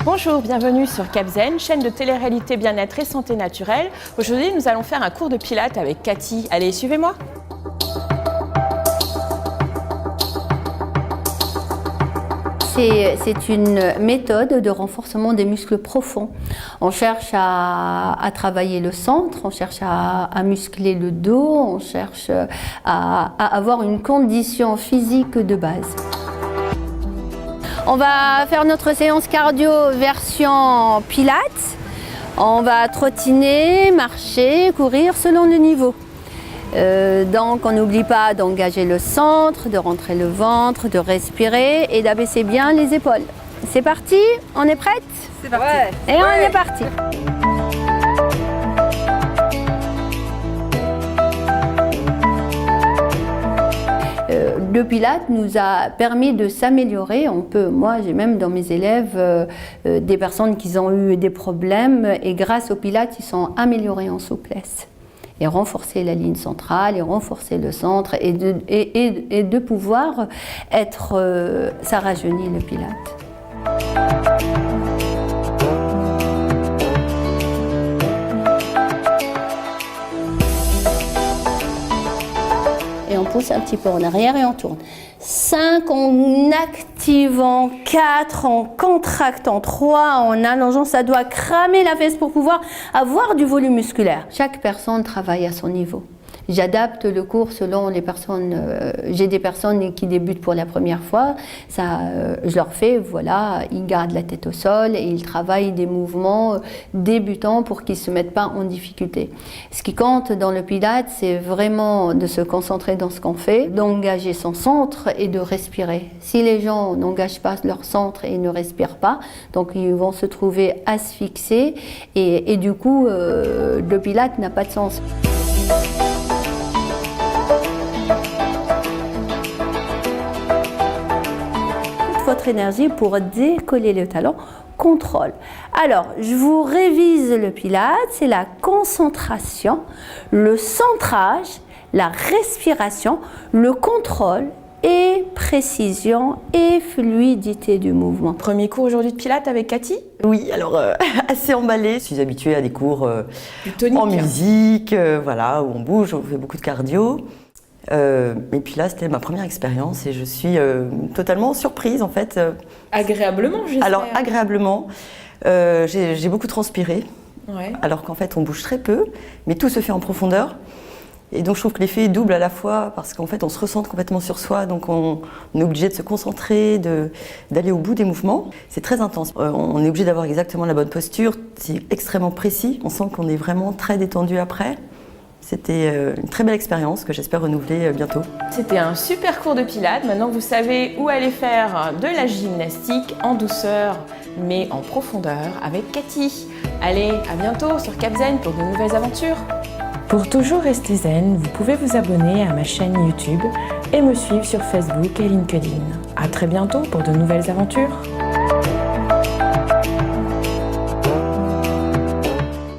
Bonjour, bienvenue sur Capzen, chaîne de télé-réalité bien-être et santé naturelle. Aujourd'hui, nous allons faire un cours de pilates avec Cathy. Allez, suivez-moi. C'est une méthode de renforcement des muscles profonds. On cherche à travailler le centre, on cherche à muscler le dos, on cherche à avoir une condition physique de base. On va faire notre séance cardio version pilates. On va trottiner, marcher, courir selon le niveau. Donc on n'oublie pas d'engager le centre, de rentrer le ventre, de respirer et d'abaisser bien les épaules. C'est parti? On est prête? C'est parti. Ouais. Et on est parti. Le Pilates nous a permis de s'améliorer. Moi j'ai même dans mes élèves des personnes qui ont eu des problèmes et grâce au Pilates ils sont améliorés en souplesse. Et renforcer la ligne centrale, et renforcer le centre, et de pouvoir être, ça rajeunit le Pilates. Et on pousse un petit peu en arrière et on tourne. 5 en activant, 4 en contractant, 3 en allongeant. Ça doit cramer la fesse pour pouvoir avoir du volume musculaire. Chaque personne travaille à son niveau. J'adapte le cours selon les personnes. J'ai des personnes qui débutent pour la première fois. Je leur fais, voilà, ils gardent la tête au sol et ils travaillent des mouvements débutants pour qu'ils ne se mettent pas en difficulté. Ce qui compte dans le Pilates, c'est vraiment de se concentrer dans ce qu'on fait, d'engager son centre et de respirer. Si les gens n'engagent pas leur centre et ne respirent pas, donc ils vont se trouver asphyxiés et du coup, le Pilates n'a pas de sens. Votre énergie pour décoller le talon, contrôle. Alors, je vous révise le Pilates, c'est la concentration, le centrage, la respiration, le contrôle et précision et fluidité du mouvement. Premier cours aujourd'hui de Pilates avec Cathy? Oui, alors assez emballée. Je suis habituée à des cours en musique, voilà, où on bouge, on fait beaucoup de cardio. Et puis là, c'était ma première expérience et je suis totalement surprise en fait. Agréablement, j'espère. Alors, agréablement. J'ai beaucoup transpiré, ouais. Alors qu'en fait, on bouge très peu, mais tout se fait en profondeur. Et donc, je trouve que l'effet est double à la fois parce qu'en fait, on se recentre complètement sur soi, donc on est obligé de se concentrer, d'aller au bout des mouvements. C'est très intense. On est obligé d'avoir exactement la bonne posture, c'est extrêmement précis. On sent qu'on est vraiment très détendu après. C'était une très belle expérience que j'espère renouveler bientôt. C'était un super cours de Pilates. Maintenant que vous savez où aller faire de la gymnastique en douceur, mais en profondeur avec Cathy. Allez, à bientôt sur Capzen pour de nouvelles aventures. Pour toujours rester zen, vous pouvez vous abonner à ma chaîne YouTube et me suivre sur Facebook et LinkedIn. À très bientôt pour de nouvelles aventures.